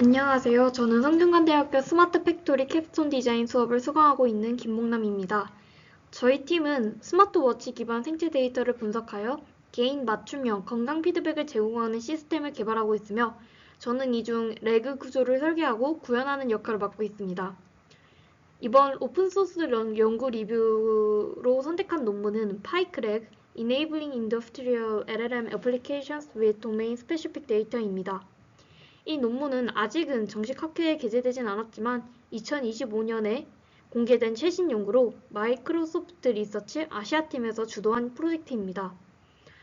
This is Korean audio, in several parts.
안녕하세요. 저는 성균관대학교 스마트 팩토리 캡스톤 디자인 수업을 수강하고 있는 김목남입니다. 저희 팀은 스마트워치 기반 생체 데이터를 분석하여 개인 맞춤형 건강 피드백을 제공하는 시스템을 개발하고 있으며 저는 이 중 레그 구조를 설계하고 구현하는 역할을 맡고 있습니다. 이번 오픈소스 연구 리뷰로 선택한 논문은 파이크렉 Enabling Industrial LLM Applications with Domain Specific Data입니다. 이 논문은 아직은 정식 학회에 게재되진 않았지만 2025년에 공개된 최신 연구로 마이크로소프트 리서치 아시아팀에서 주도한 프로젝트입니다.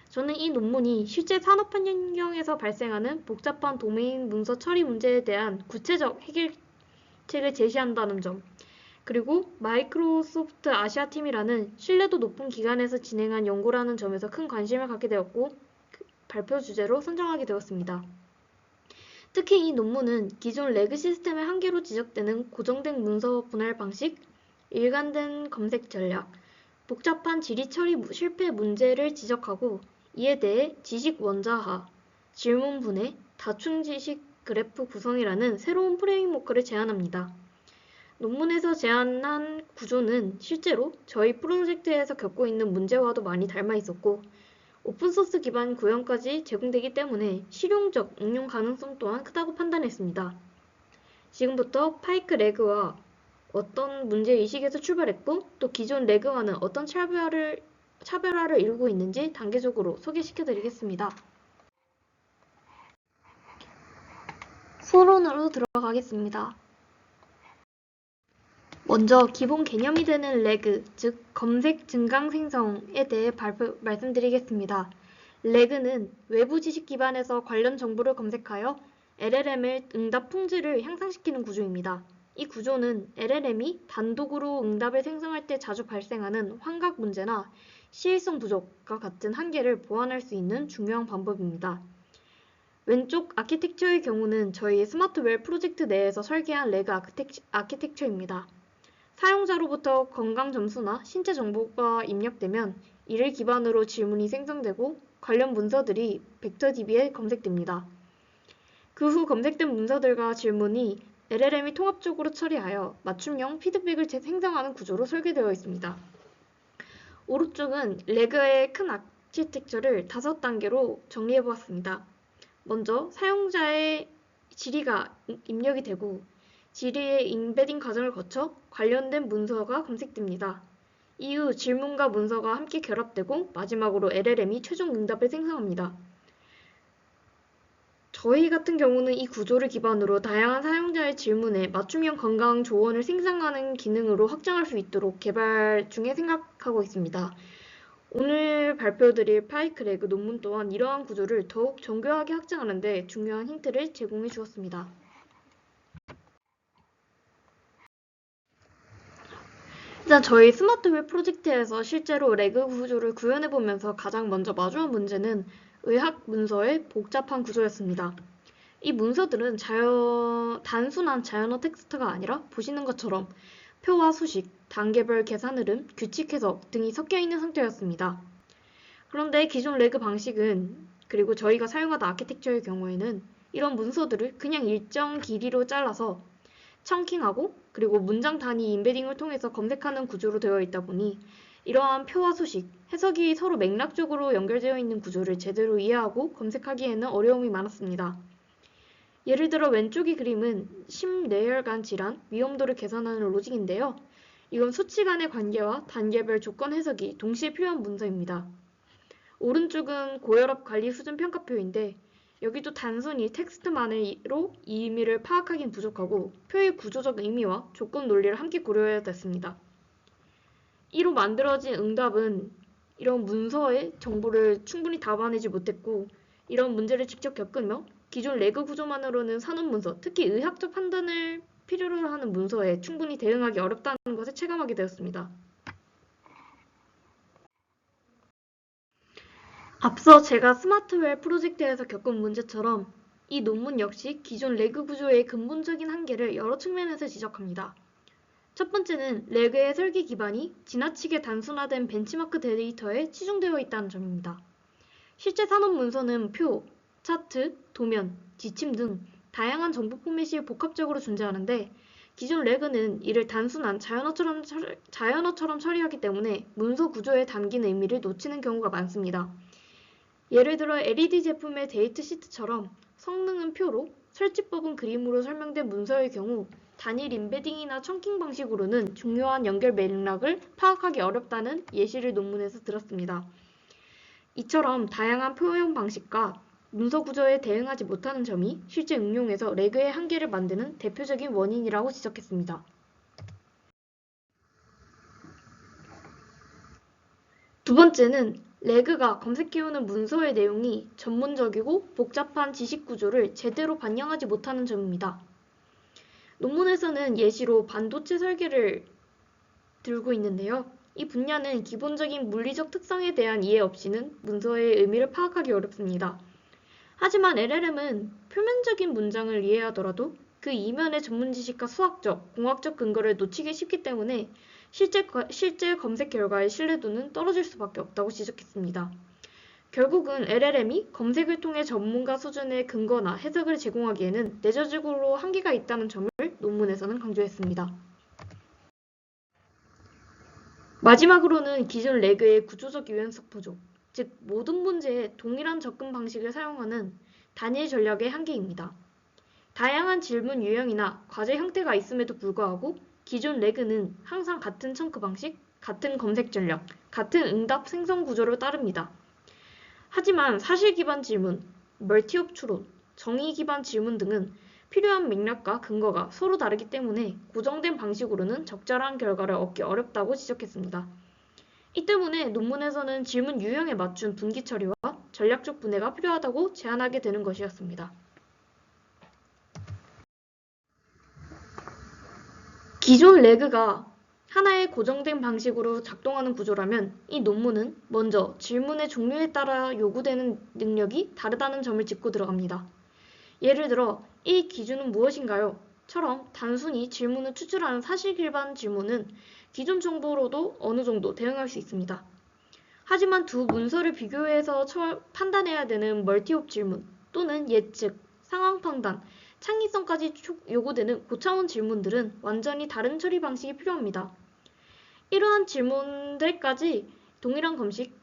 저는 이 논문이 실제 산업 환경에서 발생하는 복잡한 도메인 문서 처리 문제에 대한 구체적 해결책을 제시한다는 점, 그리고 마이크로소프트 아시아팀이라는 신뢰도 높은 기관에서 진행한 연구라는 점에서 큰 관심을 갖게 되었고 발표 주제로 선정하게 되었습니다. 특히 이 논문은 기존 레그 시스템의 한계로 지적되는 고정된 문서 분할 방식, 일관된 검색 전략, 복잡한 질의 처리 실패 문제를 지적하고 이에 대해 지식 원자화, 질문 분해, 다중 지식 그래프 구성이라는 새로운 프레임워크를 제안합니다. 논문에서 제안한 구조는 실제로 저희 프로젝트에서 겪고 있는 문제와도 많이 닮아 있었고 오픈소스 기반 구현까지 제공되기 때문에 실용적 응용 가능성 또한 크다고 판단했습니다. 지금부터 파이크 레그와 어떤 문제의식에서 출발했고 또 기존 레그와는 어떤 차별화를 이루고 있는지 단계적으로 소개시켜드리겠습니다. 서론으로 들어가겠습니다. 먼저 기본 개념이 되는 레그, 즉 검색 증강 생성에 대해 말씀드리겠습니다. 레그는 외부 지식 기반에서 관련 정보를 검색하여 LLM의 응답 품질을 향상시키는 구조입니다. 이 구조는 LLM이 단독으로 응답을 생성할 때 자주 발생하는 환각 문제나 시일성 부족과 같은 한계를 보완할 수 있는 중요한 방법입니다. 왼쪽 아키텍처의 경우는 저희 스마트웰 프로젝트 내에서 설계한 레그 아키텍처입니다. 사용자로부터 건강 점수나 신체 정보가 입력되면 이를 기반으로 질문이 생성되고 관련 문서들이 벡터DB에 검색됩니다. 그 후 검색된 문서들과 질문이 LLM이 통합적으로 처리하여 맞춤형 피드백을 생성하는 구조로 설계되어 있습니다. 오른쪽은 레그의 큰 아키텍처를 5단계로 정리해보았습니다. 먼저 사용자의 질의가 입력이 되고 질의의 인베딩 과정을 거쳐 관련된 문서가 검색됩니다. 이후 질문과 문서가 함께 결합되고 마지막으로 LLM이 최종 응답을 생성합니다. 저희 같은 경우는 이 구조를 기반으로 다양한 사용자의 질문에 맞춤형 건강 조언을 생성하는 기능으로 확장할 수 있도록 개발 중에 생각하고 있습니다. 오늘 발표드릴 파이크 레그 논문 또한 이러한 구조를 더욱 정교하게 확장하는 데 중요한 힌트를 제공해 주었습니다. 일단 저희 스마트웰 프로젝트에서 실제로 레그 구조를 구현해보면서 가장 먼저 마주한 문제는 의학 문서의 복잡한 구조였습니다. 이 문서들은 단순한 자연어 텍스트가 아니라 보시는 것처럼 표와 수식, 단계별 계산 흐름, 규칙 해석 등이 섞여 있는 상태였습니다. 그런데 기존 레그 방식은 그리고 저희가 사용하던 아키텍처의 경우에는 이런 문서들을 그냥 일정 길이로 잘라서 청킹하고 그리고 문장 단위 인베딩을 통해서 검색하는 구조로 되어 있다 보니 이러한 표와 수식, 해석이 서로 맥락적으로 연결되어 있는 구조를 제대로 이해하고 검색하기에는 어려움이 많았습니다. 예를 들어 왼쪽의 그림은 심뇌혈관 질환 위험도를 계산하는 로직인데요. 이건 수치 간의 관계와 단계별 조건 해석이 동시에 필요한 문서입니다. 오른쪽은 고혈압 관리 수준 평가표인데 여기도 단순히 텍스트만으로 이 의미를 파악하기는 부족하고 표의 구조적 의미와 조건 논리를 함께 고려해야 됐습니다. 이로 만들어진 응답은 이런 문서의 정보를 충분히 담아내지 못했고 이런 문제를 직접 겪으며 기존 레그 구조만으로는 산업문서, 특히 의학적 판단을 필요로 하는 문서에 충분히 대응하기 어렵다는 것을 체감하게 되었습니다. 앞서 제가 스마트웰 프로젝트에서 겪은 문제처럼 이 논문 역시 기존 레그 구조의 근본적인 한계를 여러 측면에서 지적합니다. 첫 번째는 레그의 설계 기반이 지나치게 단순화된 벤치마크 데이터에 치중되어 있다는 점입니다. 실제 산업 문서는 표, 차트, 도면, 지침 등 다양한 정보 포맷이 복합적으로 존재하는데 기존 레그는 이를 단순한 자연어처럼 처리하기 때문에 문서 구조에 담긴 의미를 놓치는 경우가 많습니다. 예를 들어 LED 제품의 데이트 시트처럼 성능은 표로, 설치법은 그림으로 설명된 문서의 경우 단일 임베딩이나 청킹 방식으로는 중요한 연결 맥락을 파악하기 어렵다는 예시를 논문에서 들었습니다. 이처럼 다양한 표현 방식과 문서 구조에 대응하지 못하는 점이 실제 응용에서 레그의 한계를 만드는 대표적인 원인이라고 지적했습니다. 두 번째는 레그가 검색해오는 문서의 내용이 전문적이고 복잡한 지식 구조를 제대로 반영하지 못하는 점입니다. 논문에서는 예시로 반도체 설계를 들고 있는데요. 이 분야는 기본적인 물리적 특성에 대한 이해 없이는 문서의 의미를 파악하기 어렵습니다. 하지만 LLM은 표면적인 문장을 이해하더라도 그 이면의 전문 지식과 수학적, 공학적 근거를 놓치기 쉽기 때문에 실제 검색 결과의 신뢰도는 떨어질 수밖에 없다고 지적했습니다. 결국은 LLM이 검색을 통해 전문가 수준의 근거나 해석을 제공하기에는 내재적으로 한계가 있다는 점을 논문에서는 강조했습니다. 마지막으로는 기존 레그의 구조적 유연성 부족, 즉 모든 문제에 동일한 접근 방식을 사용하는 단일 전략의 한계입니다. 다양한 질문 유형이나 과제 형태가 있음에도 불구하고 기존 레그는 항상 같은 청크 방식, 같은 검색 전략, 같은 응답 생성 구조를 따릅니다. 하지만 사실 기반 질문, 멀티옵 추론, 정의 기반 질문 등은 필요한 맥락과 근거가 서로 다르기 때문에 고정된 방식으로는 적절한 결과를 얻기 어렵다고 지적했습니다. 이 때문에 논문에서는 질문 유형에 맞춘 분기 처리와 전략적 분해가 필요하다고 제안하게 되는 것이었습니다. 기존 레그가 하나의 고정된 방식으로 작동하는 구조라면 이 논문은 먼저 질문의 종류에 따라 요구되는 능력이 다르다는 점을 짚고 들어갑니다. 예를 들어 이 기준은 무엇인가요? 처럼 단순히 질문을 추출하는 사실 기반 질문은 기존 정보로도 어느 정도 대응할 수 있습니다. 하지만 두 문서를 비교해서 판단해야 되는 멀티옵 질문 또는 예측, 상황 판단, 창의성까지 요구되는 고차원 질문들은 완전히 다른 처리 방식이 필요합니다. 이러한 질문들까지 동일한 검색,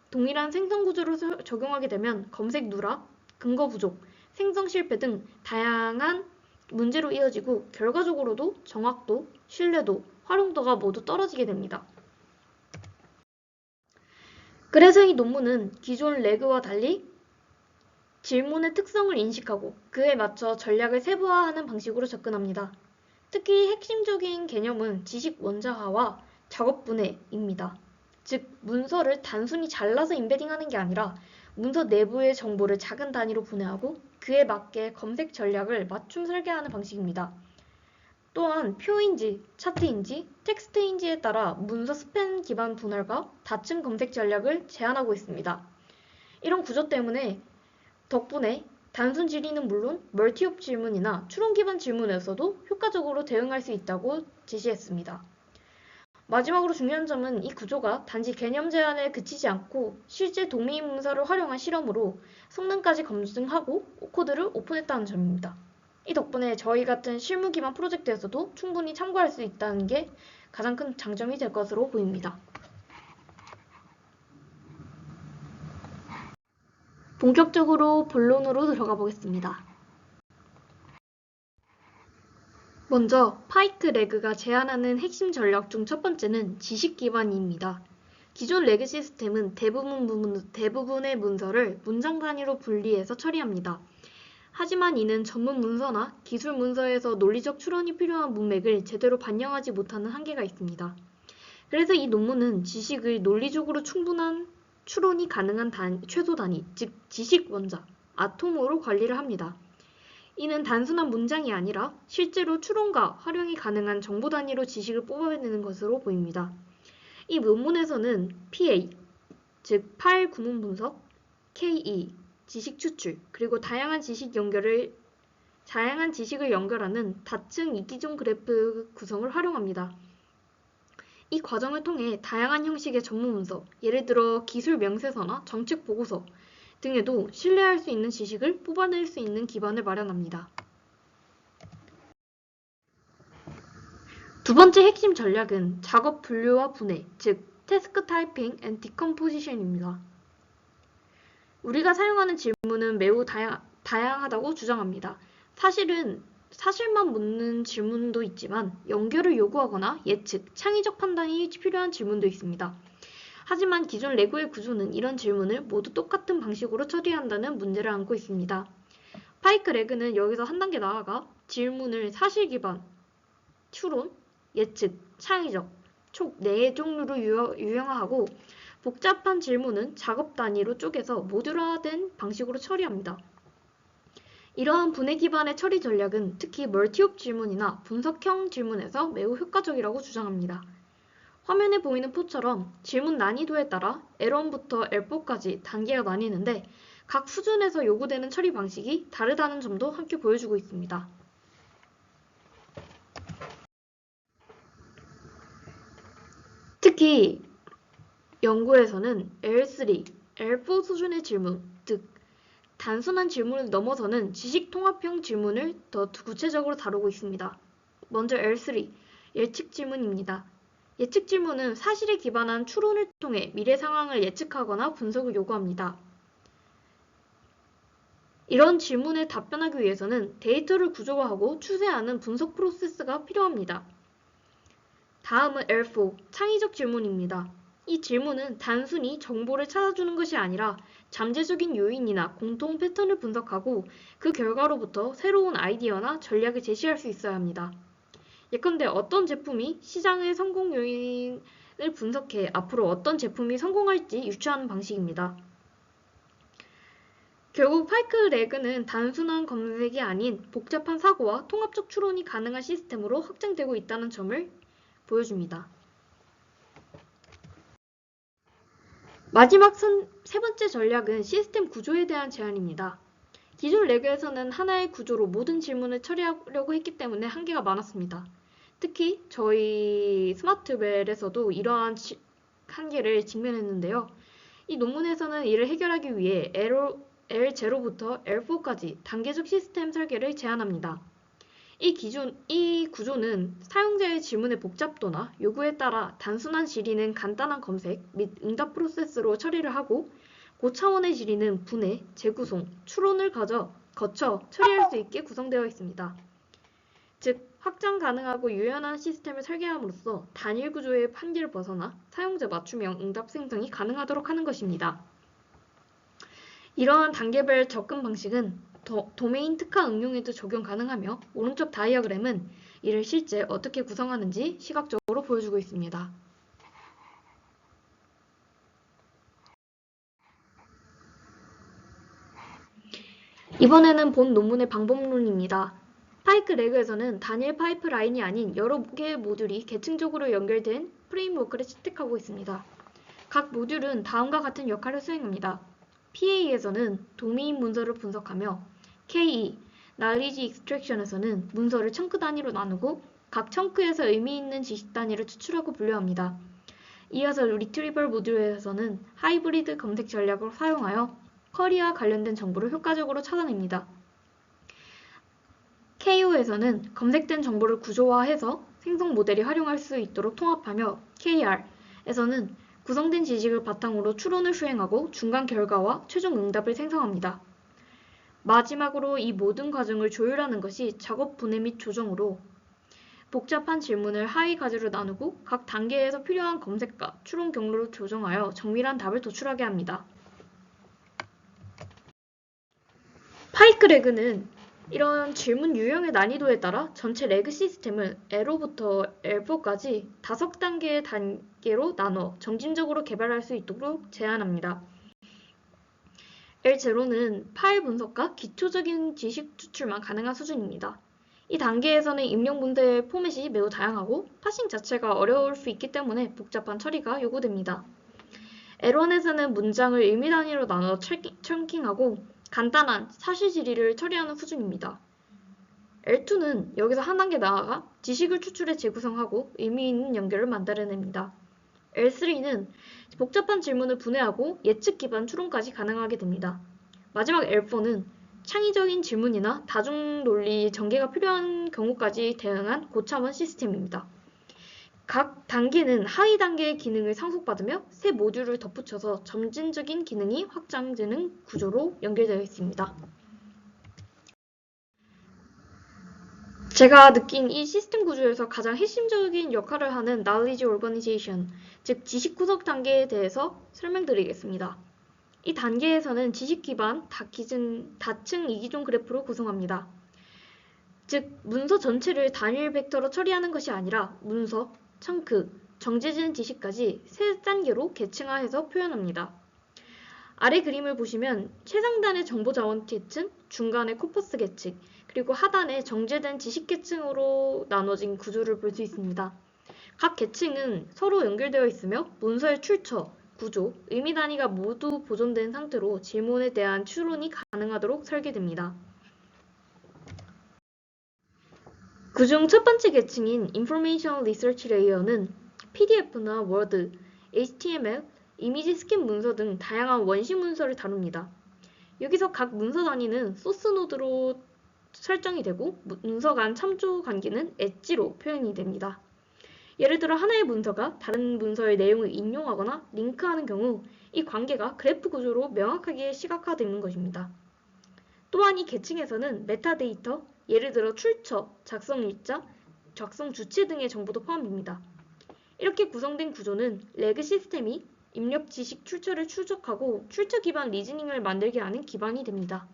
동일한 생성 구조를 적용하게 되면 검색 누락, 근거 부족, 생성 실패 등 다양한 문제로 이어지고 결과적으로도 정확도, 신뢰도, 활용도가 모두 떨어지게 됩니다. 그래서 이 논문은 기존 레그와 달리 질문의 특성을 인식하고 그에 맞춰 전략을 세부화하는 방식으로 접근합니다. 특히 핵심적인 개념은 지식 원자화와 작업 분해입니다. 즉, 문서를 단순히 잘라서 임베딩하는 게 아니라 문서 내부의 정보를 작은 단위로 분해하고 그에 맞게 검색 전략을 맞춤 설계하는 방식입니다. 또한 표인지, 차트인지, 텍스트인지에 따라 문서 스팬 기반 분할과 다층 검색 전략을 제안하고 있습니다. 이런 구조 때문에 덕분에 단순 질의는 물론 멀티옵 질문이나 추론 기반 질문에서도 효과적으로 대응할 수 있다고 제시했습니다. 마지막으로 중요한 점은 이 구조가 단지 개념 제안에 그치지 않고 실제 도메인 문서를 활용한 실험으로 성능까지 검증하고 코드를 오픈했다는 점입니다. 이 덕분에 저희 같은 실무 기반 프로젝트에서도 충분히 참고할 수 있다는 게 가장 큰 장점이 될 것으로 보입니다. 본격적으로 본론으로 들어가 보겠습니다. 먼저 파이크 레그가 제안하는 핵심 전략 중 첫 번째는 지식 기반입니다. 기존 레그 시스템은 대부분의 문서를 문장 단위로 분리해서 처리합니다. 하지만 이는 전문 문서나 기술 문서에서 논리적 추론이 필요한 문맥을 제대로 반영하지 못하는 한계가 있습니다. 그래서 이 논문은 지식의 논리적으로 충분한 추론이 가능한 최소 단위, 즉 지식 원자, 아톰으로 관리를 합니다. 이는 단순한 문장이 아니라 실제로 추론과 활용이 가능한 정보 단위로 지식을 뽑아내는 것으로 보입니다. 이 논문에서는 PA, 즉 파일 구문 분석, KE, 지식 추출, 그리고 다양한 지식을 연결하는 다층 이기종 그래프 구성을 활용합니다. 이 과정을 통해 다양한 형식의 전문 문서, 예를 들어 기술 명세서나 정책 보고서, 등에도 신뢰할 수 있는 지식을 뽑아낼 수 있는 기반을 마련합니다. 두 번째 핵심 전략은 작업 분류와 분해, 즉 태스크 타이핑 앤 디컴포지션입니다. 우리가 사용하는 질문은 매우 다양하다고 주장합니다. 사실은 사실만 묻는 질문도 있지만 연결을 요구하거나 예측, 창의적 판단이 필요한 질문도 있습니다. 하지만 기존 레고의 구조는 이런 질문을 모두 똑같은 방식으로 처리한다는 문제를 안고 있습니다. 파이크 레그는 여기서 한 단계 나아가 질문을 사실 기반, 추론, 예측, 창의적, 총 4개 종류로 유형화하고 복잡한 질문은 작업 단위로 쪼개서 모듈화된 방식으로 처리합니다. 이러한 분해 기반의 처리 전략은 특히 멀티옵 질문이나 분석형 질문에서 매우 효과적이라고 주장합니다. 화면에 보이는 표처럼 질문 난이도에 따라 L1부터 L4까지 단계가 나뉘는데 각 수준에서 요구되는 처리 방식이 다르다는 점도 함께 보여주고 있습니다. 특히 연구에서는 L3, L4 수준의 질문, 즉 단순한 질문을 넘어서는 지식 통합형 질문을 더 구체적으로 다루고 있습니다. 먼저 L3, 예측 질문입니다. 예측 질문은 사실에 기반한 추론을 통해 미래 상황을 예측하거나 분석을 요구합니다. 이런 질문에 답변하기 위해서는 데이터를 구조화하고 추세하는 분석 프로세스가 필요합니다. 다음은 L4, 창의적 질문입니다. 이 질문은 단순히 정보를 찾아주는 것이 아니라 잠재적인 요인이나 공통 패턴을 분석하고 그 결과로부터 새로운 아이디어나 전략을 제시할 수 있어야 합니다. 예컨대 어떤 제품이 시장의 성공 요인을 분석해 앞으로 어떤 제품이 성공할지 유추하는 방식입니다. 결국 파이크 레그는 단순한 검색이 아닌 복잡한 사고와 통합적 추론이 가능한 시스템으로 확장되고 있다는 점을 보여줍니다. 마지막 세 번째 전략은 시스템 구조에 대한 제안입니다. 기존 레그에서는 하나의 구조로 모든 질문을 처리하려고 했기 때문에 한계가 많았습니다. 특히 저희 스마트웰에서도 이러한 한계를 직면했는데요. 이 논문에서는 이를 해결하기 위해 L0부터 L4까지 단계적 시스템 설계를 제안합니다. 이 구조는 사용자의 질문의 복잡도나 요구에 따라 단순한 질의는 간단한 검색 및 응답 프로세스로 처리를 하고 고차원의 질의는 분해, 재구성, 추론을 거쳐 처리할 수 있게 구성되어 있습니다. 즉, 확장 가능하고 유연한 시스템을 설계함으로써 단일 구조의 한계를 벗어나 사용자 맞춤형 응답 생성이 가능하도록 하는 것입니다. 이러한 단계별 접근 방식은 도메인 특화 응용에도 적용 가능하며 오른쪽 다이어그램은 이를 실제 어떻게 구성하는지 시각적으로 보여주고 있습니다. 이번에는 본 논문의 방법론입니다. 파이크 레그에서는 단일 파이프라인이 아닌 여러 개의 모듈이 계층적으로 연결된 프레임워크를 채택하고 있습니다. 각 모듈은 다음과 같은 역할을 수행합니다. PA에서는 도메인 문서를 분석하며 KE, Knowledge Extraction에서는 문서를 청크 단위로 나누고 각 청크에서 의미 있는 지식 단위를 추출하고 분류합니다. 이어서 Retrieval 모듈에서는 하이브리드 검색 전략을 사용하여 쿼리와 관련된 정보를 효과적으로 찾아냅니다. KO에서는 검색된 정보를 구조화해서 생성 모델이 활용할 수 있도록 통합하며 KR에서는 구성된 지식을 바탕으로 추론을 수행하고 중간 결과와 최종 응답을 생성합니다. 마지막으로 이 모든 과정을 조율하는 것이 작업 분해 및 조정으로 복잡한 질문을 하위 가지로 나누고 각 단계에서 필요한 검색과 추론 경로를 조정하여 정밀한 답을 도출하게 합니다. 파이크 레그는 이런 질문 유형의 난이도에 따라 전체 레그 시스템을 L5부터 L4까지 5단계의 단계로 나눠 점진적으로 개발할 수 있도록 제안합니다. L0는 파일 분석과 기초적인 지식 추출만 가능한 수준입니다. 이 단계에서는 입력 문서의 포맷이 매우 다양하고 파싱 자체가 어려울 수 있기 때문에 복잡한 처리가 요구됩니다. L1에서는 문장을 의미 단위로 나눠 청킹하고 간단한 사실 질의를 처리하는 수준입니다. L2는 여기서 한 단계 나아가 지식을 추출해 재구성하고 의미 있는 연결을 만들어냅니다. L3는 복잡한 질문을 분해하고 예측 기반 추론까지 가능하게 됩니다. 마지막 L4는 창의적인 질문이나 다중 논리 전개가 필요한 경우까지 대응한 고차원 시스템입니다. 각 단계는 하위 단계의 기능을 상속받으며 새 모듈을 덧붙여서 점진적인 기능이 확장되는 구조로 연결되어 있습니다. 제가 느낀 이 시스템 구조에서 가장 핵심적인 역할을 하는 Knowledge Organization, 즉 지식 구성 단계에 대해서 설명드리겠습니다. 이 단계에서는 지식 기반 다층 이기종 그래프로 구성합니다. 즉 문서 전체를 단일 벡터로 처리하는 것이 아니라 문서, 청크, 정제된 지식까지 세 단계로 계층화해서 표현합니다. 아래 그림을 보시면 최상단의 정보자원 계층, 중간의 코퍼스 계층, 그리고 하단에 정제된 지식 계층으로 나눠진 구조를 볼 수 있습니다. 각 계층은 서로 연결되어 있으며 문서의 출처, 구조, 의미 단위가 모두 보존된 상태로 질문에 대한 추론이 가능하도록 설계됩니다. 그중 첫 번째 계층인 Information Research Layer는 PDF나 워드, HTML, 이미지 스캔 문서 등 다양한 원시 문서를 다룹니다. 여기서 각 문서 단위는 소스 노드로 설정이 되고 문서 간 참조 관계는 엣지로 표현이 됩니다. 예를 들어 하나의 문서가 다른 문서의 내용을 인용하거나 링크하는 경우 이 관계가 그래프 구조로 명확하게 시각화되는 것입니다. 또한 이 계층에서는 메타데이터, 예를 들어 출처, 작성 일자, 작성 주체 등의 정보도 포함됩니다. 이렇게 구성된 구조는 레그 시스템이 입력 지식 출처를 추적하고 출처 기반 리즈닝을 만들게 하는 기반이 됩니다.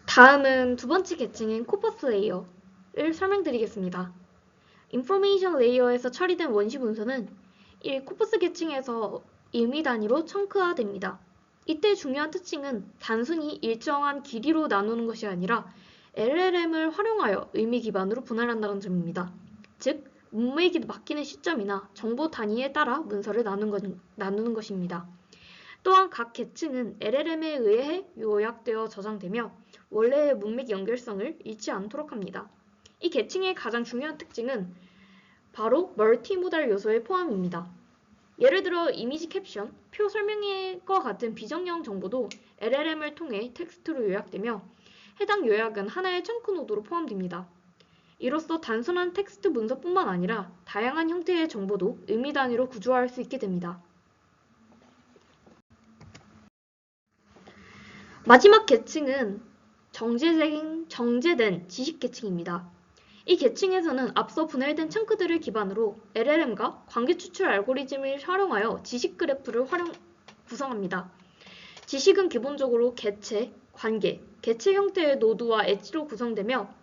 다음은 두 번째 계층인 코퍼스 레이어를 설명드리겠습니다. 인포메이션 레이어에서 처리된 원시 문서는 이 코퍼스 계층에서 의미 단위로 청크화됩니다. 이때 중요한 특징은 단순히 일정한 길이로 나누는 것이 아니라 LLM을 활용하여 의미 기반으로 분할한다는 점입니다. 즉, 문맥이 바뀌는 시점이나 정보 단위에 따라 문서를 나누는 것입니다. 또한 각 계층은 LLM에 의해 요약되어 저장되며 원래의 문맥 연결성을 잃지 않도록 합니다. 이 계층의 가장 중요한 특징은 바로 멀티모달 요소의 포함입니다. 예를 들어 이미지 캡션, 표 설명과 같은 비정형 정보도 LLM을 통해 텍스트로 요약되며 해당 요약은 하나의 청크 노드로 포함됩니다. 이로써 단순한 텍스트 문서뿐만 아니라 다양한 형태의 정보도 의미 단위로 구조화할 수 있게 됩니다. 마지막 계층은 정제된 지식 계층입니다. 이 계층에서는 앞서 분할된 청크들을 기반으로 LLM과 관계 추출 알고리즘을 활용하여 지식 그래프를 구성합니다. 지식은 기본적으로 개체, 관계, 개체 형태의 노드와 엣지로 구성되며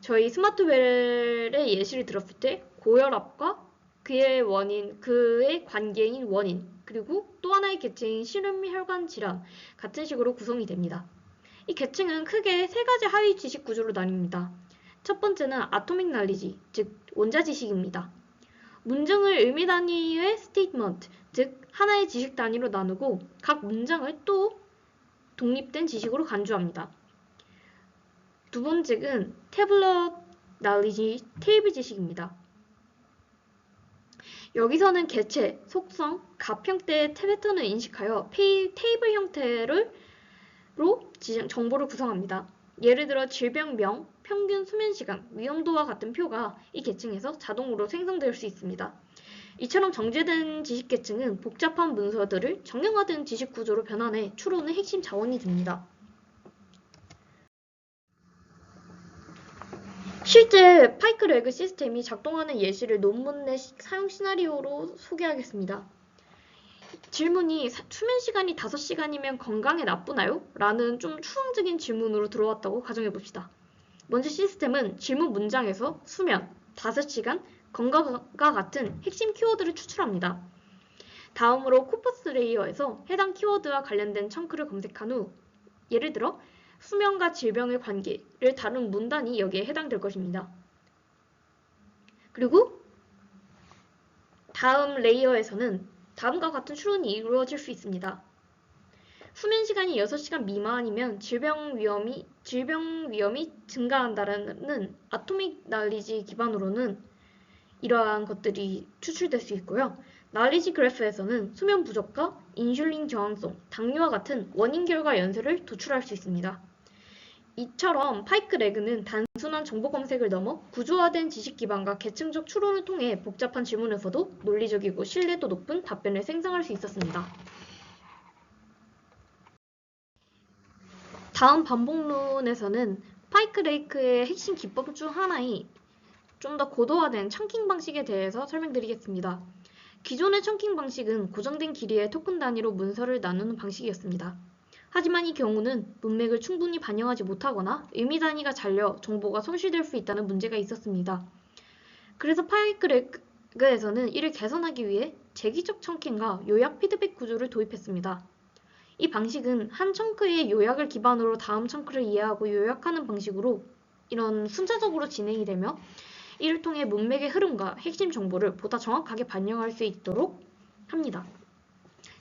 저희 스마트웰의 예시를 들었을 때 고혈압과 그의 관계인 원인, 그리고 또 하나의 계층인 심혈관 질환 같은 식으로 구성이 됩니다. 이 계층은 크게 세 가지 하위 지식 구조로 나뉩니다. 첫 번째는 아토믹 날리지, 즉 원자 지식입니다. 문장을 의미 단위의 스테이트먼트, 즉 하나의 지식 단위로 나누고 각 문장을 또 독립된 지식으로 간주합니다. 두 번째는 태블러 날리지, 테이블 지식입니다. 여기서는 개체, 속성, 값 형태의 패턴을 인식하여 테이블 형태로 정보를 구성합니다. 예를 들어 질병명, 평균 수면시간, 위험도와 같은 표가 이 계층에서 자동으로 생성될 수 있습니다. 이처럼 정제된 지식 계층은 복잡한 문서들을 정형화된 지식 구조로 변환해 추론의 핵심 자원이 됩니다. 실제 파이크 레그 시스템이 작동하는 예시를 논문 내 사용 시나리오로 소개하겠습니다. 질문이 수면 시간이 5시간이면 건강에 나쁘나요? 라는 좀 추상적인 질문으로 들어왔다고 가정해봅시다. 먼저 시스템은 질문 문장에서 수면, 5시간, 건강과 같은 핵심 키워드를 추출합니다. 다음으로 코퍼스 레이어에서 해당 키워드와 관련된 청크를 검색한 후 예를 들어 수면과 질병의 관계를 다룬 문단이 여기에 해당될 것입니다. 그리고 다음 레이어에서는 다음과 같은 추론이 이루어질 수 있습니다. 수면 시간이 6시간 미만이면 질병 위험이 증가한다는 아토믹 날리지 기반으로는 이러한 것들이 추출될 수 있고요. 날리지 그래프에서는 수면 부족과 인슐린 저항성, 당뇨와 같은 원인 결과 연쇄를 도출할 수 있습니다. 이처럼 파이크 레그는 단순한 정보 검색을 넘어 구조화된 지식 기반과 계층적 추론을 통해 복잡한 질문에서도 논리적이고 신뢰도 높은 답변을 생성할 수 있었습니다. 다음 반복론에서는 파이크 레이크의 핵심 기법 중 하나인 좀 더 고도화된 청킹 방식에 대해서 설명드리겠습니다. 기존의 청킹 방식은 고정된 길이의 토큰 단위로 문서를 나누는 방식이었습니다. 하지만 이 경우는 문맥을 충분히 반영하지 못하거나 의미 단위가 잘려 정보가 손실될 수 있다는 문제가 있었습니다. 그래서 파이크 레그에서는 이를 개선하기 위해 재기적 청킹과 요약 피드백 구조를 도입했습니다. 이 방식은 한 청크의 요약을 기반으로 다음 청크를 이해하고 요약하는 방식으로 이런 순차적으로 진행이 되며 이를 통해 문맥의 흐름과 핵심 정보를 보다 정확하게 반영할 수 있도록 합니다.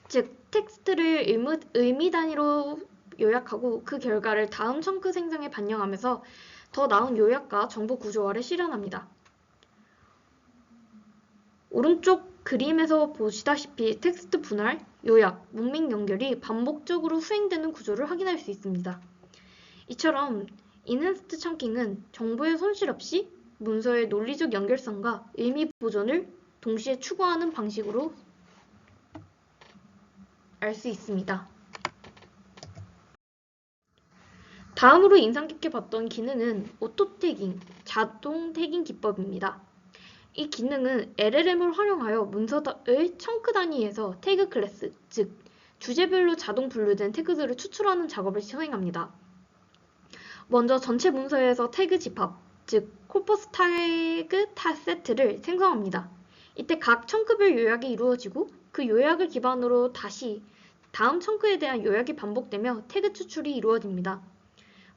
즉, 텍스트를 의미 단위로 요약하고 그 결과를 다음 청크 생성에 반영하면서 더 나은 요약과 정보 구조화를 실현합니다. 오른쪽 그림에서 보시다시피 텍스트 분할, 요약, 문맥 연결이 반복적으로 수행되는 구조를 확인할 수 있습니다. 이처럼 인핸스드 청킹은 정보의 손실 없이 문서의 논리적 연결성과 의미 보존을 동시에 추구하는 방식으로 알 수 있습니다. 다음으로 인상 깊게 봤던 기능은 오토 태깅, 자동 태깅 기법입니다. 이 기능은 LLM을 활용하여 문서의 청크 단위에서 태그 클래스, 즉 주제별로 자동 분류된 태그들을 추출하는 작업을 수행합니다. 먼저 전체 문서에서 태그 집합, 즉 코퍼스 태그 세트를 생성합니다. 이때 각 청크별 요약이 이루어지고 그 요약을 기반으로 다시 다음 청크에 대한 요약이 반복되며 태그 추출이 이루어집니다.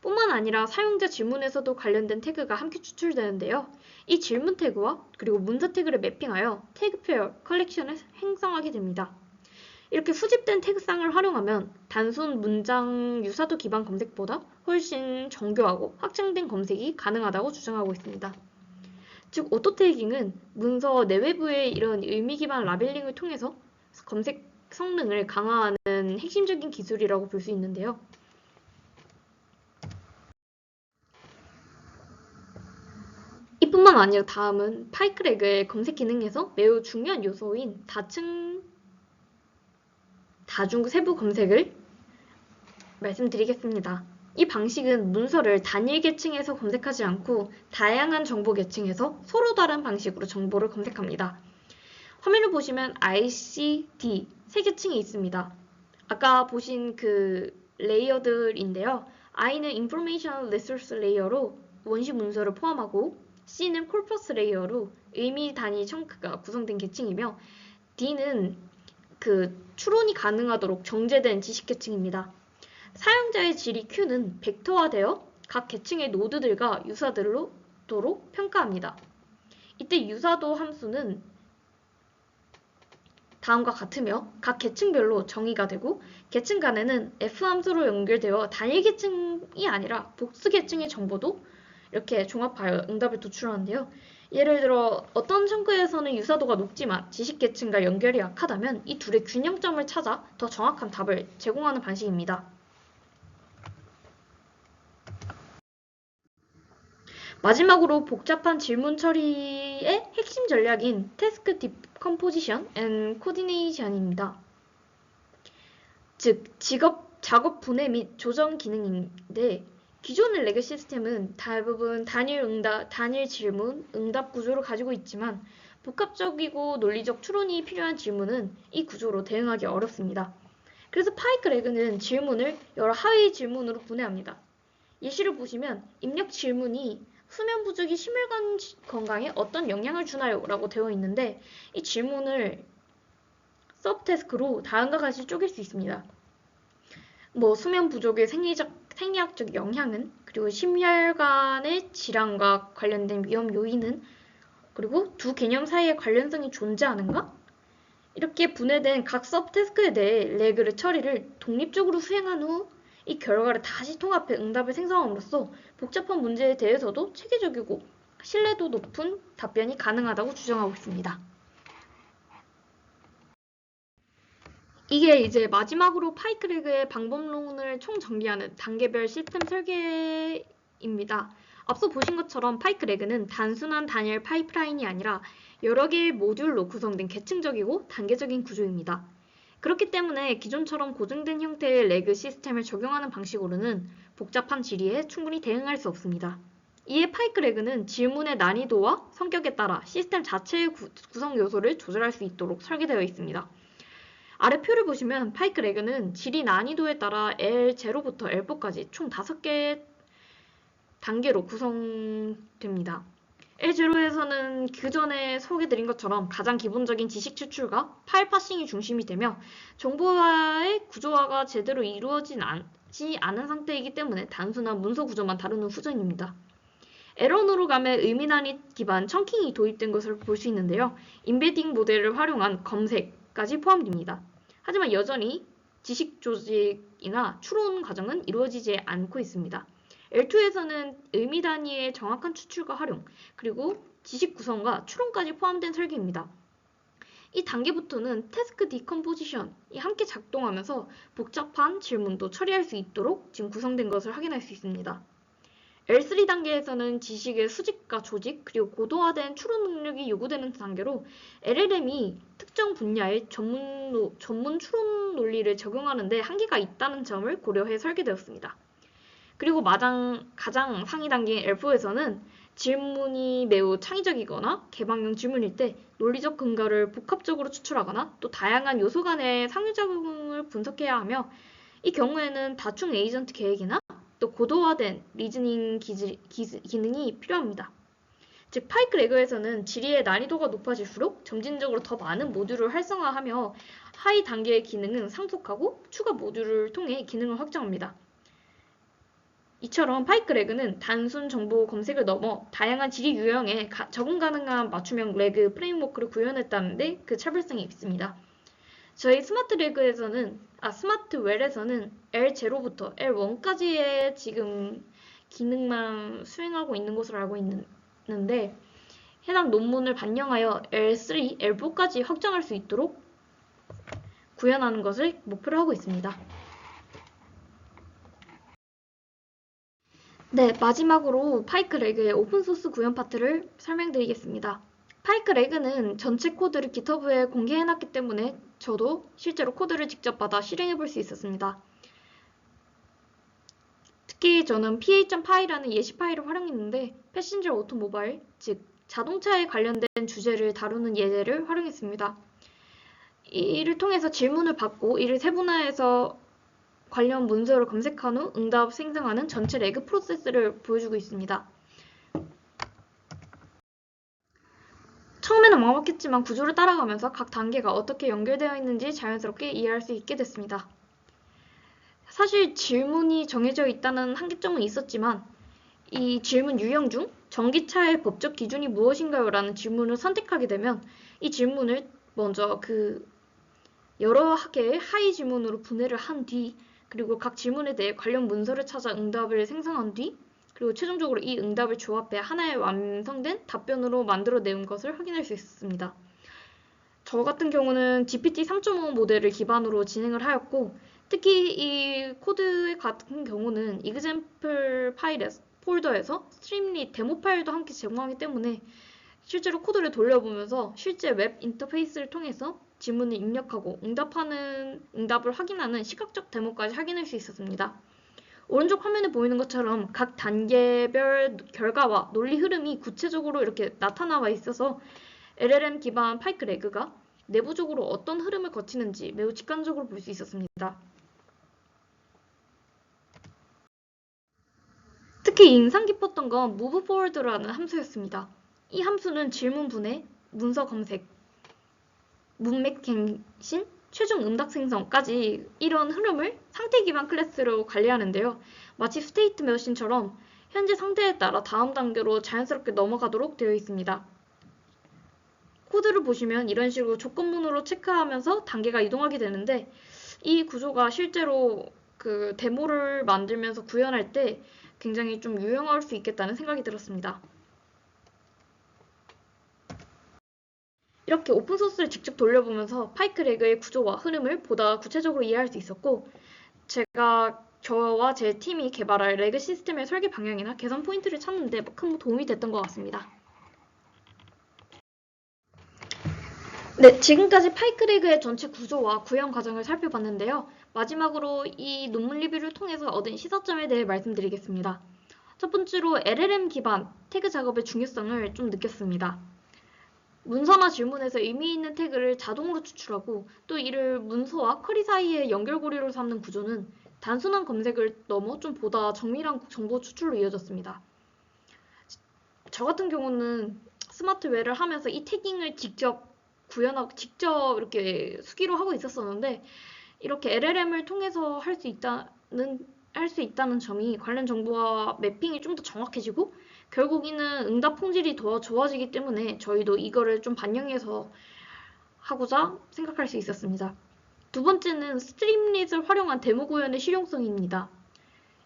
뿐만 아니라 사용자 질문에서도 관련된 태그가 함께 추출되는데요. 이 질문 태그와 그리고 문서 태그를 매핑하여 태그 페어 컬렉션을 생성하게 됩니다. 이렇게 수집된 태그쌍을 활용하면 단순 문장 유사도 기반 검색보다 훨씬 정교하고 확장된 검색이 가능하다고 주장하고 있습니다. 즉, 오토 태깅은 문서 내외부의 이런 의미 기반 라벨링을 통해서 검색 성능을 강화하는 핵심적인 기술이라고 볼 수 있는데요. 이뿐만 아니라 다음은 파이크 레그의 검색 기능에서 매우 중요한 요소인 다중 세부 검색을 말씀드리겠습니다. 이 방식은 문서를 단일 계층에서 검색하지 않고 다양한 정보 계층에서 서로 다른 방식으로 정보를 검색합니다. 화면을 보시면 ICD 세 계층이 있습니다. 아까 보신 그 레이어들인데요. I는 Information Resource 레이어로 원시 문서를 포함하고 C는 Corpus 레이어로 의미 단위 청크가 구성된 계층이며 D는 그 추론이 가능하도록 정제된 지식 계층입니다. 사용자의 질의 Q는 벡터화되어 각 계층의 노드들과 유사도록 평가합니다. 이때 유사도 함수는 다음과 같으며 각 계층별로 정의가 되고 계층 간에는 F 함수로 연결되어 단일 계층이 아니라 복수 계층의 정보도 이렇게 종합하여 응답을 도출하는데요. 예를 들어 어떤 청구에서는 유사도가 높지만 지식 계층과 연결이 약하다면 이 둘의 균형점을 찾아 더 정확한 답을 제공하는 방식입니다. 마지막으로 복잡한 질문 처리의 핵심 전략인 태스크 디컴포지션 앤 코디네이션입니다. 즉, 작업 분해 및 조정 기능인데 기존의 레그 시스템은 대부분 단일 질문, 응답 구조를 가지고 있지만 복합적이고 논리적 추론이 필요한 질문은 이 구조로 대응하기 어렵습니다. 그래서 파이크 레그는 질문을 여러 하위 질문으로 분해합니다. 예시를 보시면 입력 질문이 수면 부족이 심혈관 건강에 어떤 영향을 주나요? 라고 되어 있는데 이 질문을 서브태스크로 다음과 같이 쪼갤 수 있습니다. 수면 부족의 생리학적 영향은, 그리고 심혈관의 질환과 관련된 위험 요인은, 그리고 두 개념 사이의 관련성이 존재하는가? 이렇게 분해된 각 서브태스크에 대해 레그를 처리를 독립적으로 수행한 후 이 결과를 다시 통합해 응답을 생성함으로써 복잡한 문제에 대해서도 체계적이고 신뢰도 높은 답변이 가능하다고 주장하고 있습니다. 이게 이제 마지막으로 파이크레그의 방법론을 총정리하는 단계별 시스템 설계입니다. 앞서 보신 것처럼 파이크레그는 단순한 단일 파이프라인이 아니라 여러 개의 모듈로 구성된 계층적이고 단계적인 구조입니다. 그렇기 때문에 기존처럼 고정된 형태의 레그 시스템을 적용하는 방식으로는 복잡한 질의에 충분히 대응할 수 없습니다. 이에 파이크레그는 질문의 난이도와 성격에 따라 시스템 자체의 구성 요소를 조절할 수 있도록 설계되어 있습니다. 아래 표를 보시면 파이크레그는 질의 난이도에 따라 L0부터 L4까지 총 5개의 단계로 구성됩니다. L0에서는 그 전에 소개드린 것처럼 가장 기본적인 지식 추출과 파일 파싱이 중심이 되며 정보와의 구조화가 제대로 이루어지지 않은 상태이기 때문에 단순한 문서 구조만 다루는 수준입니다. L1으로 가면 의미 단위 기반 청킹이 도입된 것을 볼 수 있는데요. 임베딩 모델을 활용한 검색까지 포함됩니다. 하지만 여전히 지식 조직이나 추론 과정은 이루어지지 않고 있습니다. L2에서는 의미 단위의 정확한 추출과 활용, 그리고 지식 구성과 추론까지 포함된 설계입니다. 이 단계부터는 태스크 디컴포지션이 함께 작동하면서 복잡한 질문도 처리할 수 있도록 지금 구성된 것을 확인할 수 있습니다. L3 단계에서는 지식의 수집과 조직, 그리고 고도화된 추론 능력이 요구되는 단계로 LLM이 특정 분야의 전문 추론 논리를 적용하는 데 한계가 있다는 점을 고려해 설계되었습니다. 그리고 가장 상위 단계인 L4에서는 질문이 매우 창의적이거나 개방형 질문일 때 논리적 근거를 복합적으로 추출하거나 또 다양한 요소 간의 상호작용을 분석해야 하며 이 경우에는 다중 에이전트 계획이나 또 고도화된 리즈닝 기능이 필요합니다. 즉 파이크레그에서는 질의의 난이도가 높아질수록 점진적으로 더 많은 모듈을 활성화하며 하위 단계의 기능은 상속하고 추가 모듈을 통해 기능을 확장합니다. 이처럼 파이크레그는 단순 정보 검색을 넘어 다양한 질의 유형에 적응 가능한 맞춤형 레그 프레임워크를 구현했다는데 그 차별성이 있습니다. 저희 스마트웰에서는 L0부터 L1까지의 지금 기능만 수행하고 있는 것으로 알고 있는데 해당 논문을 반영하여 L3, L4까지 확장할 수 있도록 구현하는 것을 목표로 하고 있습니다. 네, 마지막으로 파이크레그의 오픈소스 구현 파트를 설명드리겠습니다. 파이크레그는 전체 코드를 GitHub에 공개해놨기 때문에 저도 실제로 코드를 직접 받아 실행해볼 수 있었습니다. 특히 저는 pa.py라는 예시 파일을 활용했는데 패신저 오토모바일, 즉 자동차에 관련된 주제를 다루는 예제를 활용했습니다. 이를 통해서 질문을 받고 이를 세분화해서 관련 문서를 검색한 후 응답 생성하는 전체 레그 프로세스를 보여주고 있습니다. 처음에는 막막했지만 구조를 따라가면서 각 단계가 어떻게 연결되어 있는지 자연스럽게 이해할 수 있게 됐습니다. 사실 질문이 정해져 있다는 한계점은 있었지만 이 질문 유형 중 전기차의 법적 기준이 무엇인가요? 라는 질문을 선택하게 되면 이 질문을 먼저 여러 개의 하위 질문으로 분해를 한 뒤 그리고 각 질문에 대해 관련 문서를 찾아 응답을 생성한 뒤 그리고 최종적으로 이 응답을 조합해 하나의 완성된 답변으로 만들어내는 것을 확인할 수 있었습니다. 저 같은 경우는 GPT 3.5 모델을 기반으로 진행을 하였고 특히 이 코드 같은 경우는 example 폴더에서 스트림릿 데모 파일도 함께 제공하기 때문에 실제로 코드를 돌려보면서 실제 웹 인터페이스를 통해서 질문을 입력하고 응답을 확인하는 시각적 데모까지 확인할 수 있었습니다. 오른쪽 화면에 보이는 것처럼 각 단계별 결과와 논리 흐름이 구체적으로 이렇게 나타나와 있어서 LLM 기반 파이크레그가 내부적으로 어떤 흐름을 거치는지 매우 직관적으로 볼 수 있었습니다. 특히 인상 깊었던 건 move forward라는 함수였습니다. 이 함수는 질문 분해, 문서 검색, 문맥 갱신, 최종 응답 생성까지 이런 흐름을 상태 기반 클래스로 관리하는데요. 마치 스테이트 머신처럼 현재 상태에 따라 다음 단계로 자연스럽게 넘어가도록 되어 있습니다. 코드를 보시면 이런 식으로 조건문으로 체크하면서 단계가 이동하게 되는데 이 구조가 실제로 그 데모를 만들면서 구현할 때 굉장히 좀 유용할 수 있겠다는 생각이 들었습니다. 이렇게 오픈소스를 직접 돌려보면서 파이크레그의 구조와 흐름을 보다 구체적으로 이해할 수 있었고 저와 제 팀이 개발할 레그 시스템의 설계 방향이나 개선 포인트를 찾는 데 큰 도움이 됐던 것 같습니다. 네, 지금까지 파이크레그의 전체 구조와 구현 과정을 살펴봤는데요. 마지막으로 이 논문 리뷰를 통해서 얻은 시사점에 대해 말씀드리겠습니다. 첫 번째로 LLM 기반 태그 작업의 중요성을 좀 느꼈습니다. 문서나 질문에서 의미 있는 태그를 자동으로 추출하고 또 이를 문서와 쿼리 사이의 연결고리로 삼는 구조는 단순한 검색을 넘어 좀 보다 정밀한 정보 추출로 이어졌습니다. 저 같은 경우는 스마트웨어를 하면서 이 태깅을 직접 구현하고 직접 이렇게 수기로 하고 있었었는데 이렇게 LLM을 통해서 할 수 있다는 점이 관련 정보와 매핑이 좀 더 정확해지고 결국에는 응답 품질이 더 좋아지기 때문에 저희도 이거를 좀 반영해서 하고자 생각할 수 있었습니다. 두 번째는 스트림릿을 활용한 데모 구현의 실용성입니다.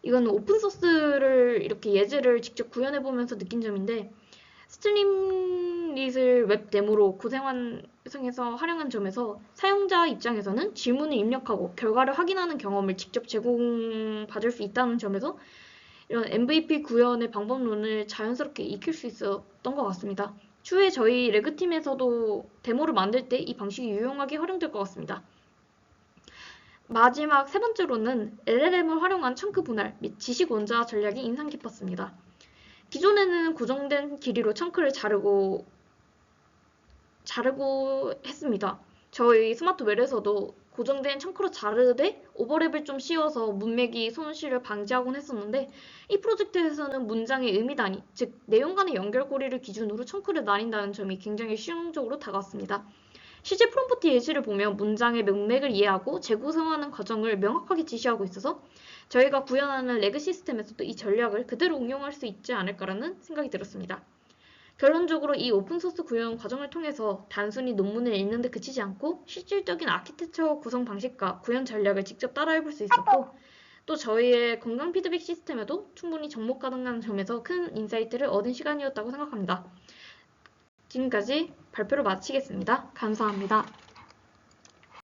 이건 오픈소스를 이렇게 예제를 직접 구현해보면서 느낀 점인데 스트림릿을 웹 데모로 고생해서 활용한 점에서 사용자 입장에서는 질문을 입력하고 결과를 확인하는 경험을 직접 제공받을 수 있다는 점에서 이런 MVP 구현의 방법론을 자연스럽게 익힐 수 있었던 것 같습니다. 추후에 저희 레그팀에서도 데모를 만들 때 이 방식이 유용하게 활용될 것 같습니다. 마지막 세 번째로는 LLM을 활용한 청크 분할 및 지식 원자 전략이 인상 깊었습니다. 기존에는 고정된 길이로 청크를 자르고 했습니다. 저희 스마트웰에서도 고정된 청크로 자르되 오버랩을 좀 씌워서 문맥이 손실을 방지하곤 했었는데 이 프로젝트에서는 문장의 의미 단위, 즉 내용 간의 연결고리를 기준으로 청크를 나뉜다는 점이 굉장히 실용적으로 다가왔습니다. 실제 프롬프트 예시를 보면 문장의 맥락을 이해하고 재구성하는 과정을 명확하게 지시하고 있어서 저희가 구현하는 레그 시스템에서도 이 전략을 그대로 응용할 수 있지 않을까라는 생각이 들었습니다. 결론적으로 이 오픈소스 구현 과정을 통해서 단순히 논문을 읽는 데 그치지 않고 실질적인 아키텍처 구성 방식과 구현 전략을 직접 따라해볼 수 있었고 또 저희의 건강 피드백 시스템에도 충분히 접목 가능한 점에서 큰 인사이트를 얻은 시간이었다고 생각합니다. 지금까지 발표를 마치겠습니다. 감사합니다.